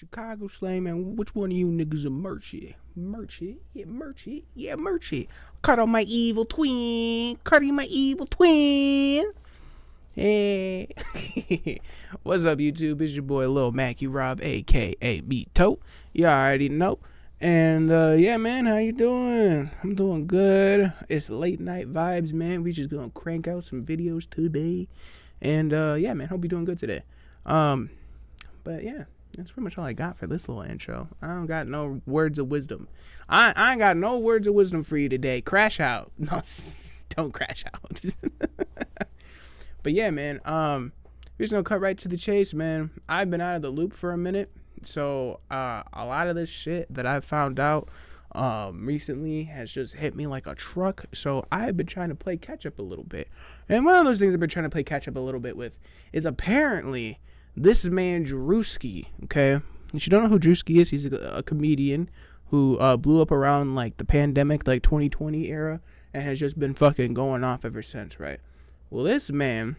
Chicago slang, man. Which one of you niggas a merchant? Merchant? Yeah, merchant. Yeah, merchant. Cut on my evil twin. Cutting my evil twin. Hey. What's up, YouTube? It's your boy Lil Mackie Rob, a.k.a. Meat Tote. You already know. And, yeah, man, how you doing? I'm doing good. It's late night vibes, man. We just gonna crank out some videos today. And, yeah, man, hope you're doing good today. But, yeah, that's pretty much all I got for this little intro. I don't got no words of wisdom. I ain't got no words of wisdom for you today. Crash out. No, don't crash out. But, yeah, man, we're just gonna cut right to the chase, man. I've been out of the loop for a minute. So a lot of this shit that I've found out recently has just hit me like a truck. So I've been trying to play catch up a little bit. And one of those things I've been trying to play catch up a little bit with is apparently this man Druski, okay? If you don't know who Druski is, he's a comedian who blew up around like the pandemic, like 2020 era, and has just been fucking going off ever since, right? Well, this man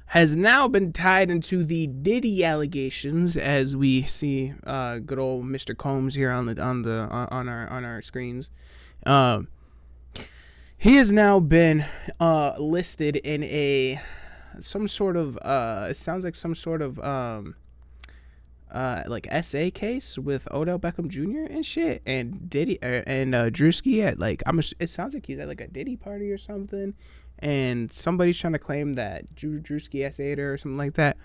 has now been tied into the Diddy allegations, as we see good old Mr. Combs here on our screens. He has now been listed in some sort of it sounds like some sort of like SA case with Odell Beckham Jr. and shit, and Diddy and Druski at like it sounds like he's at like a Diddy party or something. And somebody's trying to claim that Druski SA'd her or something like that.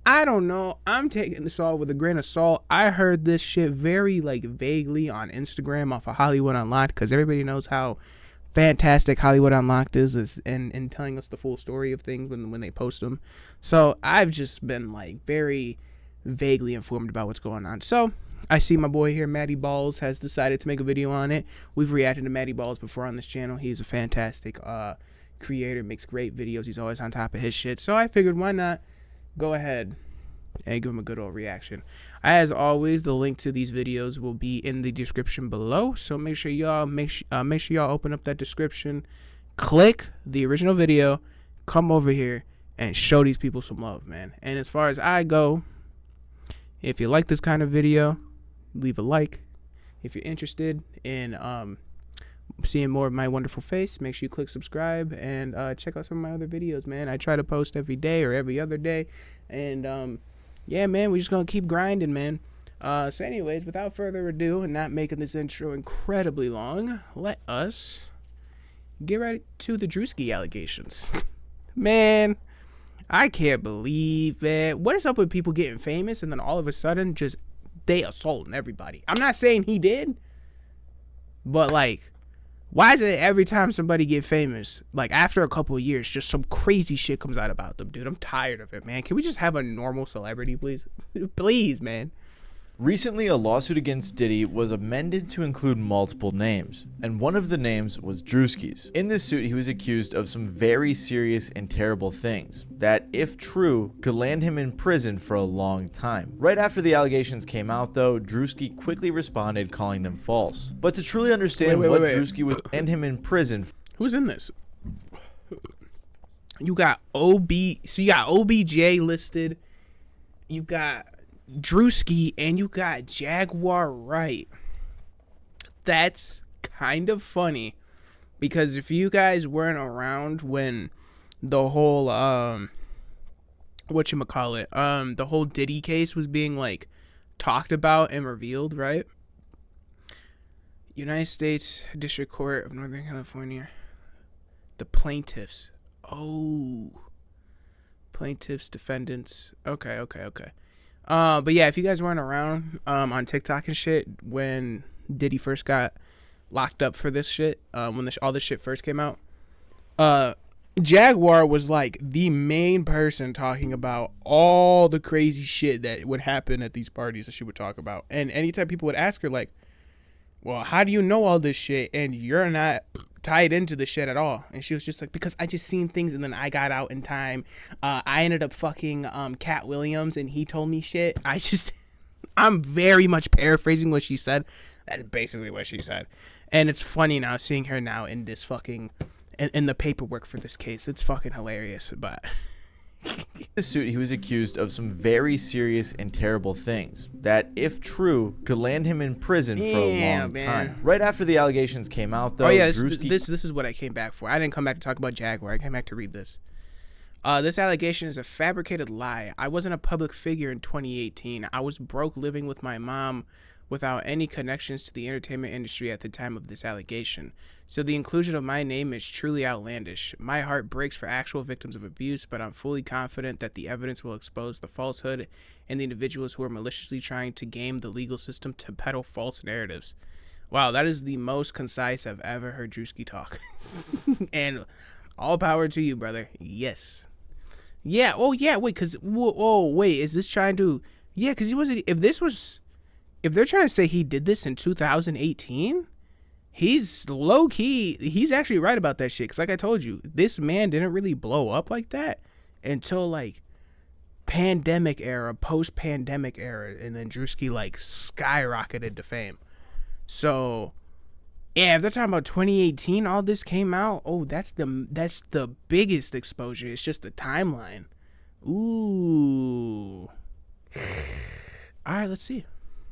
I don't know. I'm taking this all with a grain of salt. I heard this shit very like vaguely on Instagram off of Hollywood Unlocked, because everybody knows how fantastic Hollywood Unlocked is in telling us the full story of things when they post them. So I've just been like very vaguely informed about what's going on. So I see my boy here, Matty Balls, has decided to make a video on it. We've reacted to Matty Balls before on this channel. He's a fantastic creator, makes great videos. He's always on top of his shit. So I figured, why not go ahead and give him a good old reaction. As always, the link to these videos will be in the description below. So make sure y'all open up that description, click the original video, come over here and show these people some love, man. And as far as I go, if you like this kind of video, leave a like. If you're interested in seeing more of my wonderful face, make sure you click subscribe and check out some of my other videos, man. I try to post every day or every other day, and yeah, man, we're just gonna keep grinding, man. So anyways, without further ado, and not making this intro incredibly long, let us get right to the Druski allegations. Man, I can't believe, man, what is up with people getting famous and then all of a sudden just they assaulting everybody? I'm not saying he did, but like, why is it every time somebody get famous, like after a couple of years, just some crazy shit comes out about them, dude? I'm tired of it, man. Can we just have a normal celebrity, please? Please, man. Recently, a lawsuit against Diddy was amended to include multiple names, and one of the names was Druski's. In this suit, he was accused of some very serious and terrible things that, if true, could land him in prison for a long time. Right after the allegations came out, though, Druski quickly responded, calling them false. But to truly understand what Druski would land him in prison. Who's in this? You got so you got OBJ listed. You got Druski, and you got Jaguar Wright. That's kind of funny, because if you guys weren't around when the whole the whole Diddy case was being like talked about and revealed, right? United States District Court of Northern California, the plaintiffs, defendants, okay. But yeah, if you guys weren't around on TikTok and shit when Diddy first got locked up for this shit, when all this shit first came out, Jaguar was like the main person talking about all the crazy shit that would happen at these parties that she would talk about. And anytime people would ask her, like, well, how do you know all this shit and you're not tied into the shit at all? And she was just like, because I just seen things and then I got out in time. I ended up fucking Cat Williams and he told me shit. I'm very much paraphrasing what she said. That's basically what she said. And it's funny now seeing her now in this fucking in the paperwork for this case. It's fucking hilarious. But this suit, he was accused of some very serious and terrible things that, if true, could land him in prison for a long time. Right after the allegations came out, though, Druski... this is what I came back for. I didn't come back to talk about Jaguar. I came back to read this. This allegation is a fabricated lie. I wasn't a public figure in 2018. I was broke, living with my mom without any connections to the entertainment industry at the time of this allegation. So the inclusion of my name is truly outlandish. My heart breaks for actual victims of abuse, but I'm fully confident that the evidence will expose the falsehood and the individuals who are maliciously trying to game the legal system to peddle false narratives. Wow, that is the most concise I've ever heard Druski talk. And all power to you, brother. Yes. Yeah. Oh, yeah. Wait, because... Oh, wait. Is this trying to... Yeah, because he wasn't... If they're trying to say he did this in 2018, he's low-key... He's actually right about that shit. Because like I told you, this man didn't really blow up like that until, like, pandemic era, post-pandemic era. And then Druski, like, skyrocketed to fame. So... Yeah, if they're talking about 2018, all this came out. Oh, that's the biggest exposure. It's just the timeline. Ooh. All right, let's see.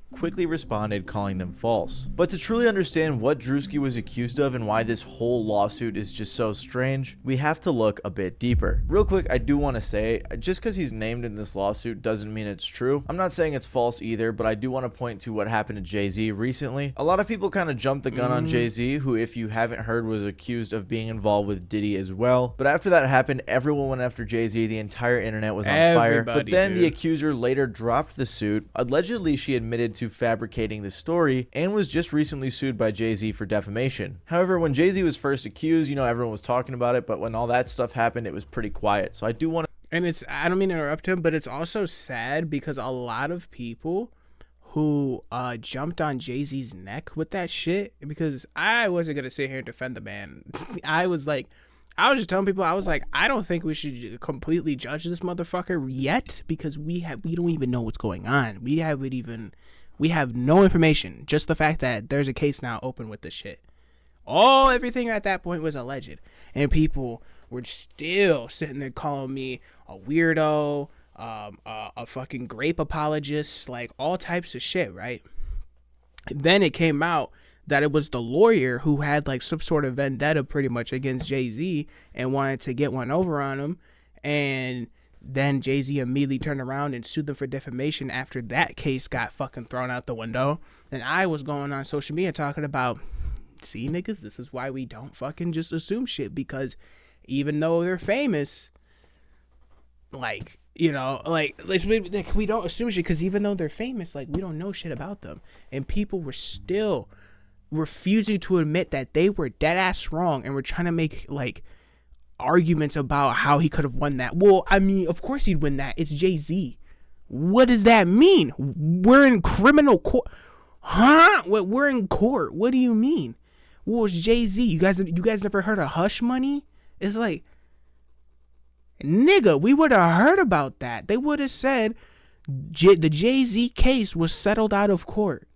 Quickly responded, calling them false. But to truly understand what Druski was accused of and why this whole lawsuit is just so strange, we have to look a bit deeper. Real quick, I do want to say, just because he's named in this lawsuit doesn't mean it's true. I'm not saying it's false either, but I do want to point to what happened to Jay-Z recently. A lot of people kind of jumped the gun on Jay-Z, who, if you haven't heard, was accused of being involved with Diddy as well. But after that happened, everyone went after Jay-Z. The entire internet was on fire. But then the accuser later dropped the suit. Allegedly, she admitted to fabricating the story and was just recently sued by Jay-Z for defamation. However, when Jay-Z was first accused, you know, everyone was talking about it, but when all that stuff happened, it was pretty quiet. So I do want to... And I don't mean to interrupt him, but it's also sad because a lot of people who jumped on Jay-Z's neck with that shit, because I wasn't going to sit here and defend the man. I was just telling people, I was like, I don't think we should completely judge this motherfucker yet, because we don't even know what's going on. We have no information. Just the fact that there's a case now open with this shit. Everything at that point was alleged. And people were still sitting there calling me a weirdo, a fucking grape apologist, like all types of shit, right? Then it came out that it was the lawyer who had like some sort of vendetta pretty much against Jay-Z and wanted to get one over on him. And then Jay-Z immediately turned around and sued them for defamation after that case got fucking thrown out the window. And I was going on social media talking about, see, niggas, this is why we don't fucking just assume shit, because even though they're famous, like, you know, like we don't assume shit because even though they're famous, like, we don't know shit about them. And people were still refusing to admit that they were dead ass wrong and were trying to make, like, arguments about how he could have won that. Well, I mean, of course he'd win that. It's Jay-Z. What does that mean? We're in criminal court. Huh? What? We're in court. What do you mean? Well, it's Jay-Z. You guys never heard of hush money? It's like, nigga, we would have heard about that. They would have said the Jay-Z case was settled out of court.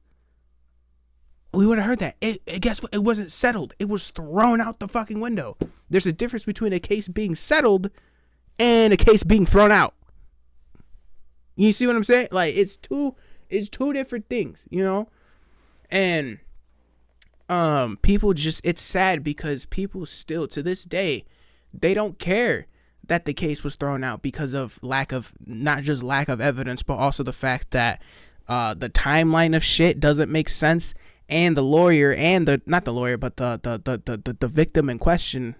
We would have heard that. Guess what? It wasn't settled. It was thrown out the fucking window. There's a difference between a case being settled and a case being thrown out. You see what I'm saying? Like, it's two different things, you know? And people just, it's sad because people still, to this day, they don't care that the case was thrown out because of not just lack of evidence, but also the fact that the timeline of shit doesn't make sense. And the lawyer and the victim in question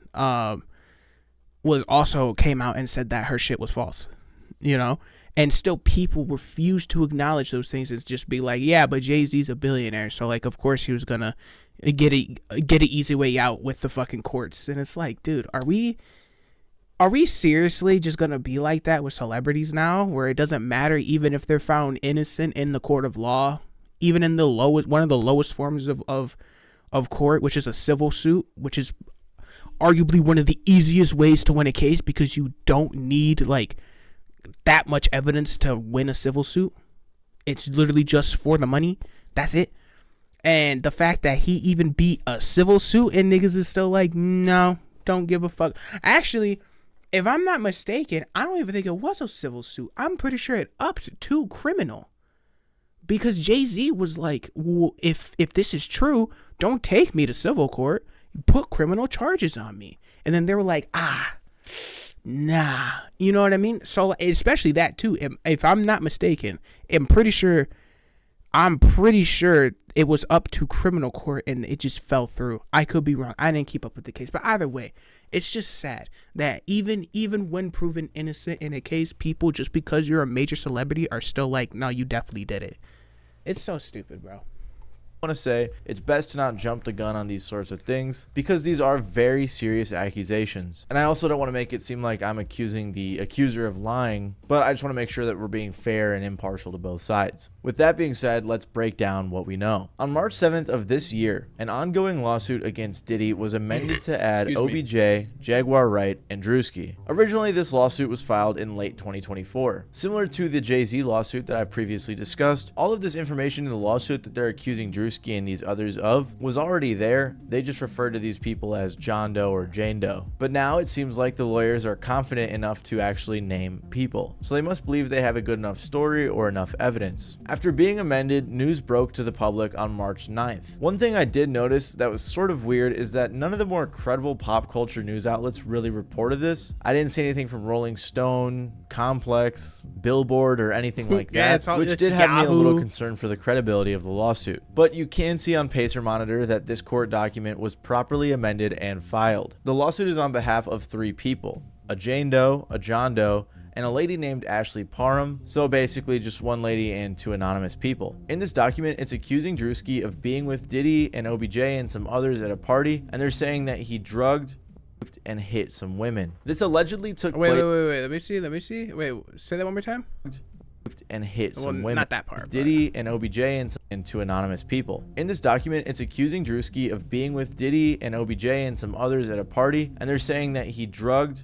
came out and said that her shit was false, you know? And still people refuse to acknowledge those things. It's just be like, yeah, but Jay-Z's a billionaire, so like of course he was gonna get an easy way out with the fucking courts. And it's like, dude, are we seriously just gonna be like that with celebrities now, where it doesn't matter even if they're found innocent in the court of law? Even in one of the lowest forms of court, which is a civil suit, which is arguably one of the easiest ways to win a case because you don't need like that much evidence to win a civil suit. It's literally just for the money. That's it. And the fact that he even beat a civil suit and niggas is still like, no, don't give a fuck. Actually, If I'm not mistaken, I don't even think it was a civil suit. I'm pretty sure it upped to criminal. Because Jay-Z was like, well, if this is true, don't take me to civil court. Put criminal charges on me. And then they were like, nah. You know what I mean? So especially that too. If I'm not mistaken, I'm pretty sure it was up to criminal court and it just fell through. I could be wrong. I didn't keep up with the case. But either way, it's just sad that even when proven innocent in a case, people, just because you're a major celebrity, are still like, no, you definitely did it. It's so stupid, bro. I want to say it's best to not jump the gun on these sorts of things because these are very serious accusations. And I also don't want to make it seem like I'm accusing the accuser of lying, but I just want to make sure that we're being fair and impartial to both sides. With that being said, let's break down what we know. On March 7th of this year, an ongoing lawsuit against Diddy was amended to add OBJ, Jaguar Wright, and Druski. Originally, this lawsuit was filed in late 2024. Similar to the Jay-Z lawsuit that I previously discussed, all of this information in the lawsuit that they're accusing Druski and these others of was already there. They just referred to these people as John Doe or Jane Doe. But now it seems like the lawyers are confident enough to actually name people. So they must believe they have a good enough story or enough evidence. After being amended, news broke to the public on March 9th. One thing I did notice that was sort of weird is that none of the more credible pop culture news outlets really reported this. I didn't see anything from Rolling Stone, Complex, Billboard, or anything like that, which did have me a little concerned for the credibility of the lawsuit. But you can see on Pacer Monitor that this court document was properly amended and filed. The lawsuit is on behalf of 3 people: a Jane Doe, a John Doe, and a lady named Ashley Parham, so basically just one lady and 2 anonymous people. In this document, it's accusing Druski of being with Diddy and OBJ and some others at a party, and they're saying that he drugged and hit some women. This allegedly took place. Wait. Let me see. Wait, say that one more time. And hit some women. Not that part. Diddy and OBJ and 2 anonymous people. In this document, it's accusing Druski of being with Diddy and OBJ and some others at a party, and they're saying that he drugged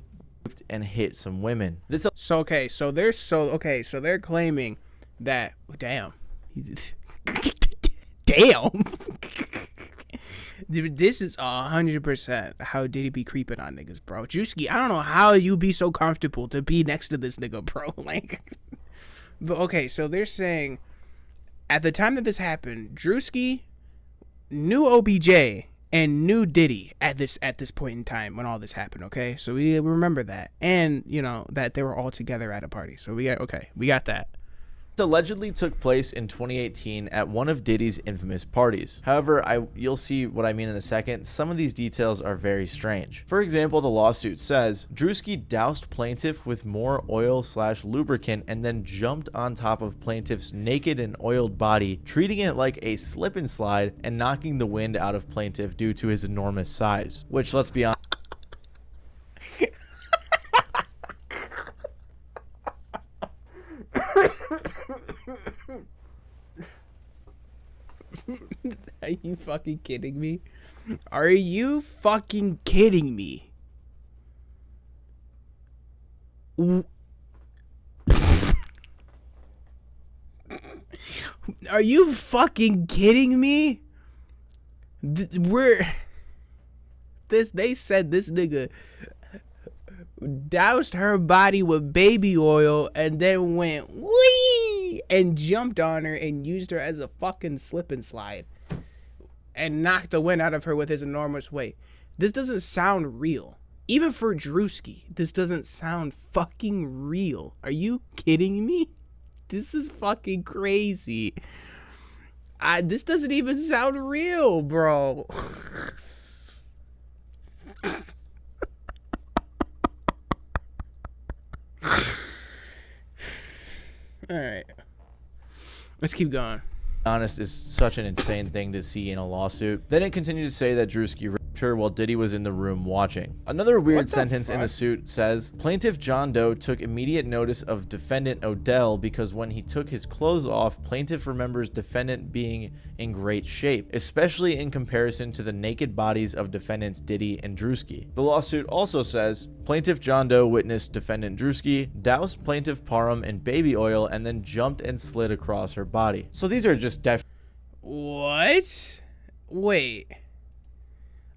and hit some women. So they're claiming that damn. Dude, this is 100% how Diddy be creeping on niggas, bro. Druski, I don't know how you be so comfortable to be next to this nigga, bro. Like, but okay, so they're saying at the time that this happened, Druski knew OBJ and knew Diddy at this point in time when all this happened. Okay, so we remember that, and you know that they were all together at a party. So we got that. Allegedly took place in 2018 at one of Diddy's infamous parties. However, you'll see what I mean in a second. Some of these details are very strange. For example, the lawsuit says Druski doused plaintiff with more oil/lubricant and then jumped on top of plaintiff's naked and oiled body, treating it like a slip and slide and knocking the wind out of plaintiff due to his enormous size. Which, let's be honest, Are you fucking kidding me? Are you fucking kidding me? Are you fucking kidding me? They said this nigga doused her body with baby oil and then went wee and jumped on her and used her as a fucking slip and slide and knocked the wind out of her with his enormous weight. This doesn't sound real. Even for Druski, this doesn't sound fucking real. Are you kidding me? This is fucking crazy. This doesn't even sound real, bro. All right, let's keep going. Honest is such an insane thing to see in a lawsuit. Then it continued to say that Druski raped her while Diddy was in the room watching. Another weird sentence in the suit says, plaintiff John Doe took immediate notice of defendant Odell because when he took his clothes off, plaintiff remembers defendant being in great shape, especially in comparison to the naked bodies of defendants Diddy and Druski. The lawsuit also says, plaintiff John Doe witnessed defendant Druski doused plaintiff Parham in baby oil and then jumped and slid across her body. So these are just What? Wait.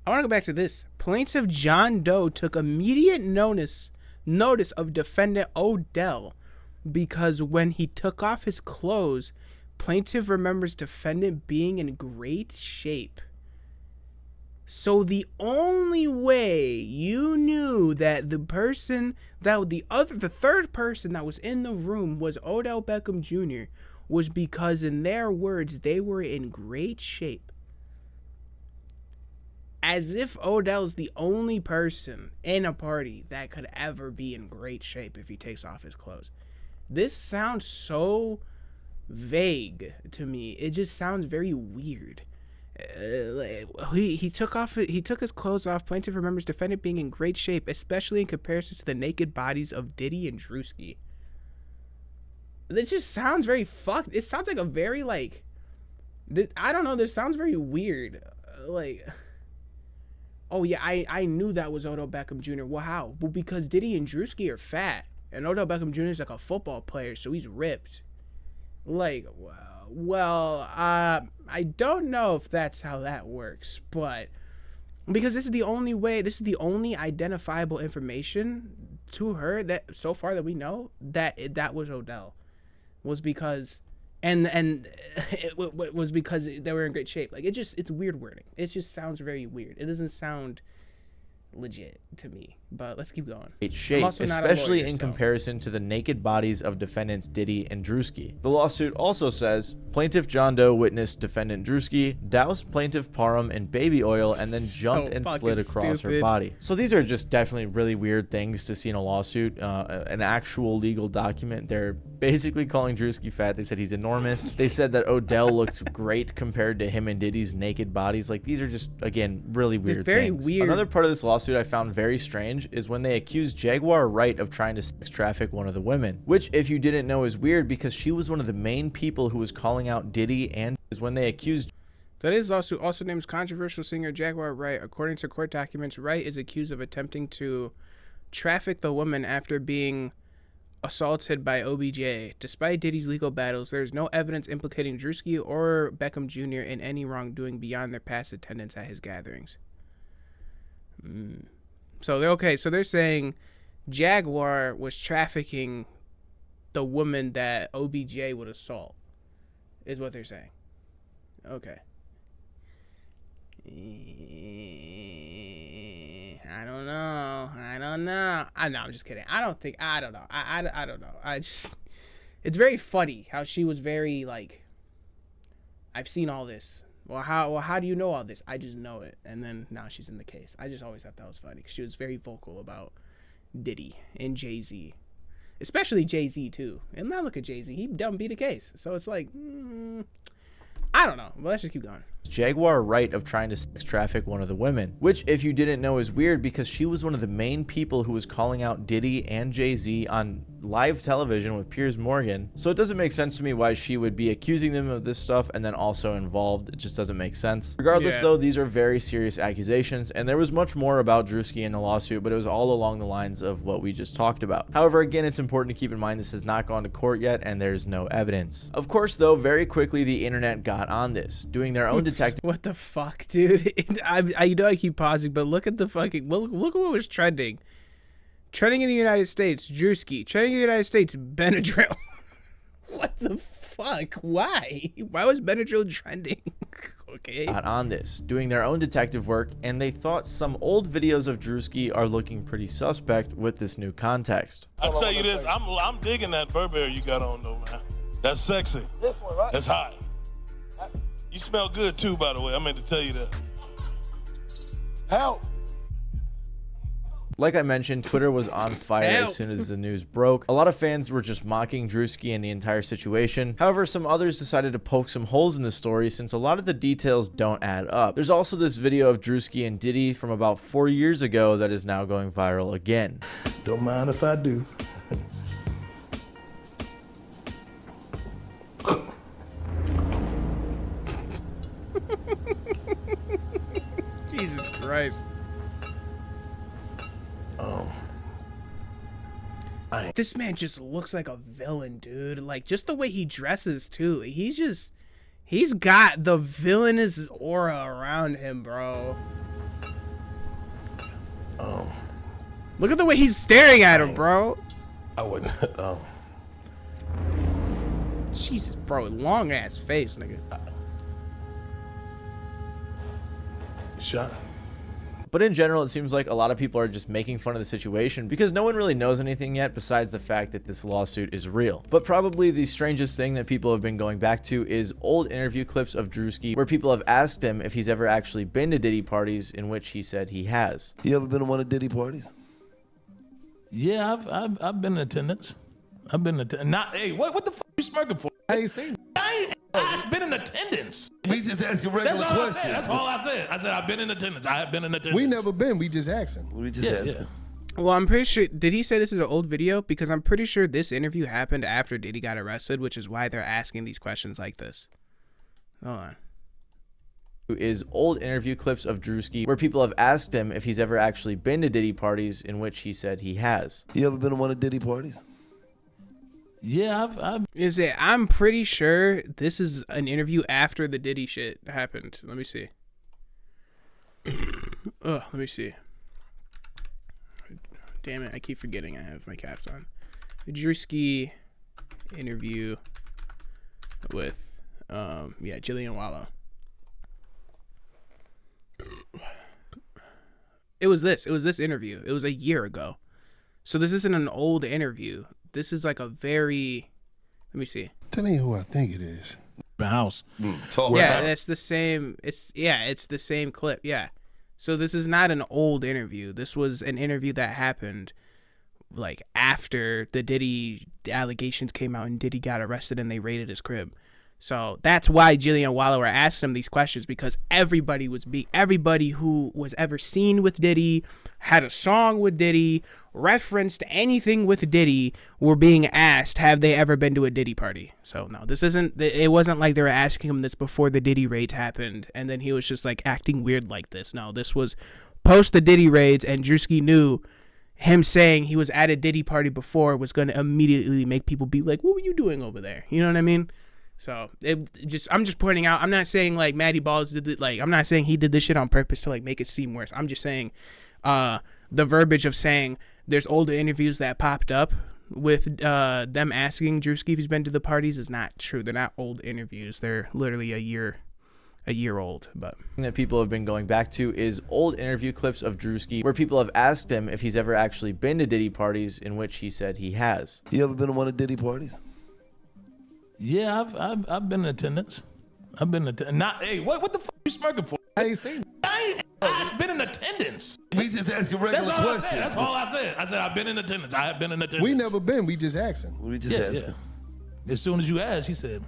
I want to go back to this. Plaintiff John Doe took immediate notice notice of defendant Odell because when he took off his clothes, plaintiff remembers defendant being in great shape. So the only way you knew that the third person that was in the room was Odell Beckham Jr. was because, in their words, they were in great shape. As if Odell's the only person in a party that could ever be in great shape if he takes off his clothes. This sounds so vague to me. It just sounds very weird. He took his clothes off. Plaintiff remembers defendant being in great shape, especially in comparison to the naked bodies of Diddy and Druski. This just sounds very fucked. It sounds like a very I don't know. This sounds very weird. Oh yeah, I knew that was Odell Beckham Jr. Well, how? Well, because Diddy and Druski are fat, and Odell Beckham Jr. is like a football player, so he's ripped. I don't know if that's how that works, but because this is the only identifiable information to her that so far that we know that was Odell, was because it was because they were in great shape. It's weird wording. It just sounds very weird. It doesn't sound legit to me, but let's keep going. Great shape, especially in comparison to the naked bodies of defendants Diddy and Druski. The lawsuit also says plaintiff John Doe witnessed defendant Druski douse plaintiff Parham in baby oil and then jumped and slid across her body. So these are just definitely really weird things to see in a lawsuit. An actual legal document. They're basically calling Druski fat. They said he's enormous. They said that Odell looked great compared to him and Diddy's naked bodies. These are just, again, really weird things. Weird. Another part of this lawsuit I found very strange is when they accused Jaguar Wright of trying to sex traffic one of the women, which, if you didn't know, is weird because she was one of the main people who was calling out Diddy, and is when they accused. Today's lawsuit also names controversial singer Jaguar Wright. According to court documents, Wright is accused of attempting to traffic the woman after being assaulted by OBJ. Despite Diddy's legal battles, there is no evidence implicating Druski or Beckham Jr. in any wrongdoing beyond their past attendance at his gatherings. So they're saying Jaguar was trafficking the woman that OBJ would assault, is what they're saying. Okay. I don't know. I'm just kidding. I don't know. I don't know. It's very funny how she was very I've seen all this. Well, how do you know all this? I just know it. And then now she's in the case. I just always thought that was funny because she was very vocal about Diddy and Jay-Z. Especially Jay-Z, too. And now look at Jay-Z. He done beat a case. So it's I don't know. But let's just keep going. Jaguar Wright of trying to sex traffic one of the women, which, if you didn't know, is weird because she was one of the main people who was calling out Diddy and Jay-Z on live television with Piers Morgan. So it doesn't make sense to me why she would be accusing them of this stuff and then also involved. It just doesn't make sense. Regardless, though, these are very serious accusations, and there was much more about Druski in the lawsuit, but it was all along the lines of what we just talked about. However, again, it's important to keep in mind this has not gone to court yet, and there's no evidence. Of course, though, very quickly the internet got on this, doing their own detective. What the fuck, dude? I keep pausing, but look at the fucking look at what was trending. Trending in the United States, Druski. Trending in the United States, Benadryl. What the fuck? Why? Why was Benadryl trending? Okay. Got on this, doing their own detective work, and they thought some old videos of Druski are looking pretty suspect with this new context. I'll tell you this, I'm digging that Burberry you got on though, man. That's sexy. This one, right? That's hot. You smell good too, by the way. I meant to tell you that. Help! Like I mentioned, Twitter was on fire as soon as the news broke. A lot of fans were just mocking Druski and the entire situation. However, some others decided to poke some holes in the story since a lot of the details don't add up. There's also this video of Druski and Diddy from about 4 years ago that is now going viral again. Don't mind if I do. Jesus Christ. This man just looks like a villain, dude. Just the way he dresses too. He's got the villainous aura around him, bro. Look at the way he's staring at him, bro. I wouldn't. Jesus, bro, long ass face, nigga. Shot. But in general, it seems like a lot of people are just making fun of the situation because no one really knows anything yet besides the fact that this lawsuit is real. But probably the strangest thing that people have been going back to is old interview clips of Druski where people have asked him if he's ever actually been to Diddy parties, in which he said he has. You ever been to one of Diddy parties? Yeah, I've been in attendance. I've been in attendance. Not, hey, what the fuck you smirking for? I ain't seen. I've been in attendance. We just asking regular That's all I questions. said. That's all I said. I said I've been in attendance. I have been in attendance. We never been. We just asking. We just asking. Well, I'm pretty sure. Did he say this is an old video? Because I'm pretty sure this interview happened after Diddy got arrested, which is why they're asking these questions like this. Hold on. Is old interview clips of Druski where people have asked him if he's ever actually been to Diddy parties, in which he said he has. You ever been to one of Diddy parties? Yeah, I'm pretty sure this is an interview after the Diddy shit happened. Let me see. Let me see. Damn it, I keep forgetting I have my caps on. The Druski interview with Jillian Wallow. It was this interview. It was a year ago. So this isn't an old interview. This is like a very, let me see. That ain't who I think it is. the house. Yeah, it's the same. It's the same clip. Yeah. So this is not an old interview. This was an interview that happened like after the Diddy allegations came out and Diddy got arrested and they raided his crib. So that's why Jillian Wallower asked him these questions, because everybody who was ever seen with Diddy, had a song with Diddy, referenced anything with Diddy, were being asked, have they ever been to a Diddy party? So no, it wasn't like they were asking him this before the Diddy raids happened and then he was just like acting weird like this. No, this was post the Diddy raids, and Druski knew him saying he was at a Diddy party before was going to immediately make people be like, what were you doing over there? You know what I mean? So I'm just pointing out, I'm not saying like Matty Balls did it, like I'm not saying he did this shit on purpose to like make it seem worse. I'm just saying the verbiage of saying there's older interviews that popped up with them asking Druski if he's been to the parties is not true. They're not old interviews. They're literally a year old. But that people have been going back to is old interview clips of Druski where people have asked him if he's ever actually been to Diddy parties, in which he said he has. You ever been to one of Diddy parties? Yeah, I've been in attendance. I've been in attendance. Not, hey, what the fuck you smirking for? I ain't seen. I've been in attendance. We just asking regular That's all questions. I said. That's all I said. I said I've been in attendance. I have been in attendance. We never been. We just asking. We just asking. Yeah. As soon as you asked, he said,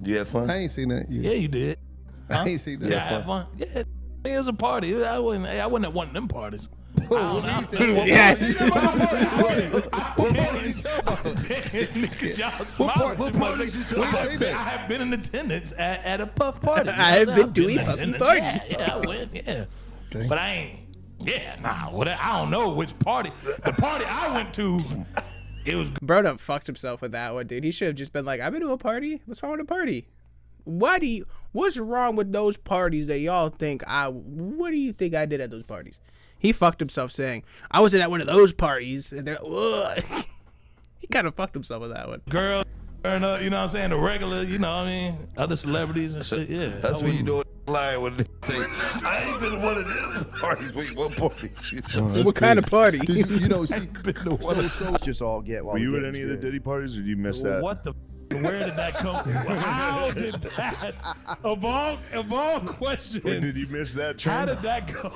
You had fun? I ain't seen that. "Yeah, you did." I ain't seen that. Yeah, I had fun. Yeah, it was a party. I wasn't at one of them parties. What parties you talking about? I have been in attendance at a puff party. I have been to a puffy party. Yeah, I went. Yeah, Okay. but I ain't. Yeah, nah. I don't know which party. The party I went to, it was. bro done fucked himself with that one, dude. He should have just been like, I've been to a party. What's wrong with a party? What's wrong with those parties that y'all think what do you think I did at those parties? He fucked himself saying, I wasn't at one of those parties. And they're, he kind of fucked himself with that one. Girl, you know what I'm saying? The regular, you know what I mean? Other celebrities and shit, yeah. That's when you know it's lying when they say, I ain't been to one of them parties. Wait, what party? What kind of party? You know, see, Just all get while Were you the at game's any of the good. Diddy parties, or did you miss that? What the where did that come from? How did that, of all questions, Or did you miss that train? how did that go?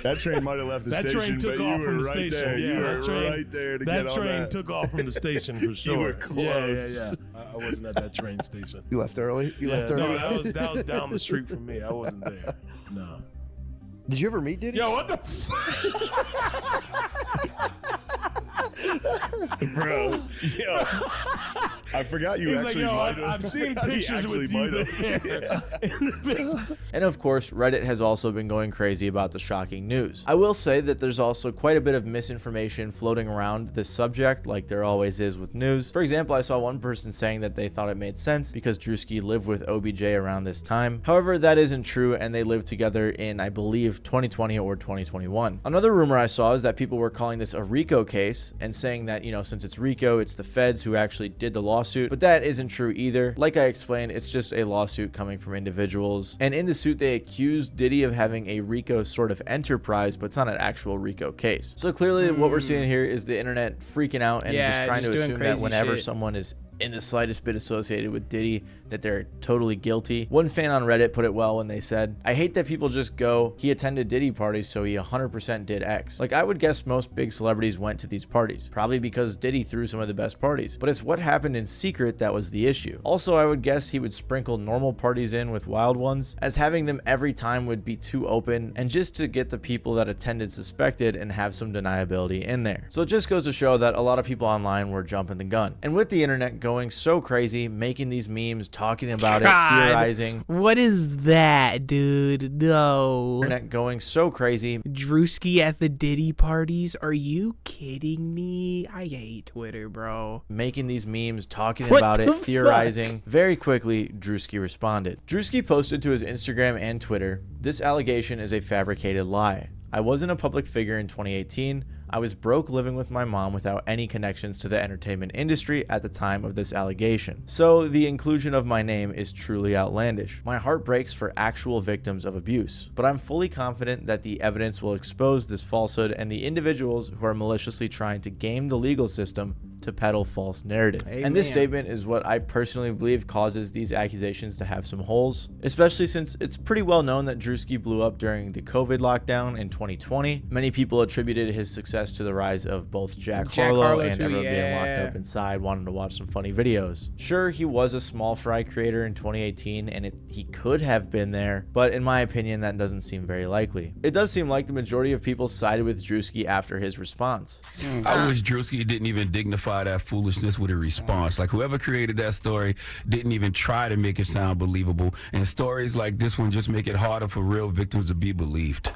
That train might have left the That station, train took but you off were from the right station. there. Yeah, You that were train, right there to that get train on that. took off from the station for sure. were close. Yeah. I wasn't at that train station. You left early? You left No, early? that was down the street from me. I wasn't there. No. Did you ever meet Diddy? Yo, what the fuck? Bro, yo, I forgot you He's like, actually yo, might have. I've seen He pictures actually with you might have. there. In the picture. And of course, Reddit has also been going crazy about the shocking news. I will say that there's also quite a bit of misinformation floating around this subject, like there always is with news. For example, I saw one person saying that they thought it made sense because Druski lived with OBJ around this time. However, that isn't true, and they lived together in, I believe, 2020 or 2021. Another rumor I saw is that people were calling this a RICO case and saying that, you know, since it's RICO, it's the feds who actually did the lawsuit, but that isn't true either. Like I explained, it's just a lawsuit coming from individuals, and in the suit they accused Diddy of having a RICO sort of enterprise, but it's not an actual RICO case. So clearly what we're seeing here is the internet freaking out and just trying to doing assume that crazy whenever shit. someone is in the slightest bit associated with Diddy, that they're totally guilty. One fan on Reddit put it well when they said, "I hate that people just go, he attended Diddy parties, so he 100% did X." Like, I would guess most big celebrities went to these parties, probably because Diddy threw some of the best parties, but it's what happened in secret that was the issue. Also, I would guess he would sprinkle normal parties in with wild ones, as having them every time would be too open, and just to get the people that attended suspected and have some deniability in there. So it just goes to show that a lot of people online were jumping the gun. And with the internet going so crazy, making these memes, talking about it, theorizing. What is that, dude? No. Internet going so crazy. Druski at the Diddy parties? Are you kidding me? I hate Twitter, bro. Making these memes, talking What about the it, fuck? theorizing. Very quickly, Druski responded. Druski posted to his Instagram and Twitter, "This allegation is a fabricated lie. I wasn't a public figure in 2018. I was broke living with my mom without any connections to the entertainment industry at the time of this allegation. So the inclusion of my name is truly outlandish. My heart breaks for actual victims of abuse, but I'm fully confident that the evidence will expose this falsehood and the individuals who are maliciously trying to game the legal system to peddle false narrative." And this Amen. statement is what I personally believe causes these accusations to have some holes, especially since it's pretty well known that Druski blew up during the COVID lockdown in 2020. Many people attributed his success to the rise of both Jack Harlow and too, everyone being locked yeah. up inside wanting to watch some funny videos. Sure, he was a small fry creator in 2018 and he could have been there, but in my opinion that doesn't seem very likely. It does seem like the majority of people sided with Druski after his response. I wish Druski didn't even dignify that foolishness with a response. Like, whoever created that story didn't even try to make it sound believable. And stories like this one just make it harder for real victims to be believed.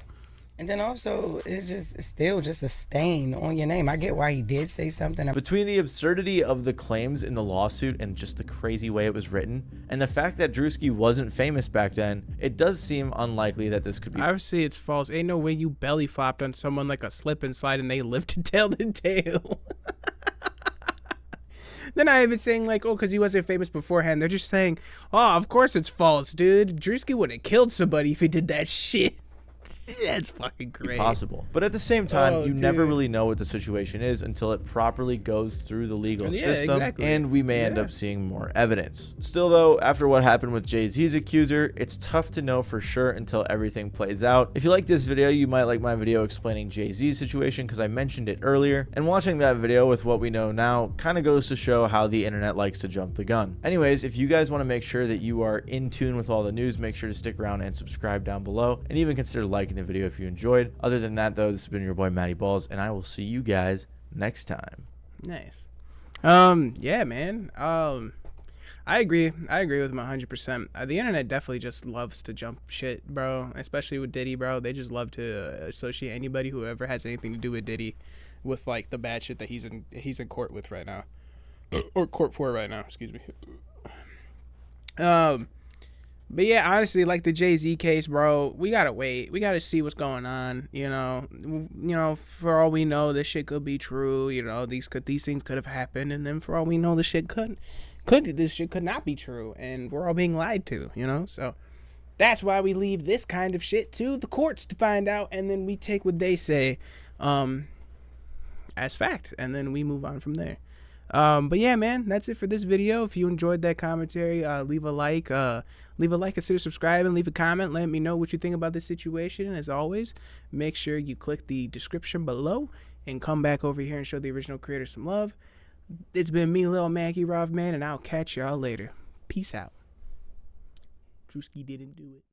And then also, it's still just a stain on your name. I get why he did say something. Between the absurdity of the claims in the lawsuit and just the crazy way it was written, and the fact that Druski wasn't famous back then, it does seem unlikely that this could be. Obviously, it's false. Ain't no way you belly flopped on someone like a slip and slide and they lived to tell the tale. They're not even saying like, oh, because he wasn't famous beforehand. They're just saying, oh, of course it's false, dude. Druski would have killed somebody if he did that shit. That's fucking great. Possible. But at the same time, Oh, you never dude. really know what the situation is until it properly goes through the legal Yeah, system, exactly. and we may end Yeah. up seeing more evidence. Still though, after what happened with Jay-Z's accuser, it's tough to know for sure until everything plays out. If you like this video, you might like my video explaining Jay-Z's situation because I mentioned it earlier, and watching that video with what we know now kind of goes to show how the internet likes to jump the gun. Anyways, if you guys want to make sure that you are in tune with all the news, make sure to stick around and subscribe down below, and even consider liking the video if you enjoyed. Other than that though, this has been your boy Matty Balls, and I will see you guys next time. Nice. Yeah, man. I agree with him 100%. The internet definitely just loves to jump shit, bro. Especially with Diddy, bro. They just love to associate anybody who ever has anything to do with Diddy with like the bad shit that he's in court with right now, or court for right now. Excuse me. But yeah, honestly, like the Jay-Z case, bro, we gotta wait. We gotta see what's going on. You know, for all we know, this shit could be true. You know, these things could have happened, and then for all we know, this shit could not be true, and we're all being lied to. You know, so that's why we leave this kind of shit to the courts to find out, and then we take what they say, as fact, and then we move on from there. But yeah, man, that's it for this video. If you enjoyed that commentary, leave a like, consider subscribing, leave a comment, let me know what you think about this situation. And as always, make sure you click the description below and come back over here and show the original creator some love. It's been me, Lil Mackie Rov Man, and I'll catch y'all later. Peace out. Druski didn't do it.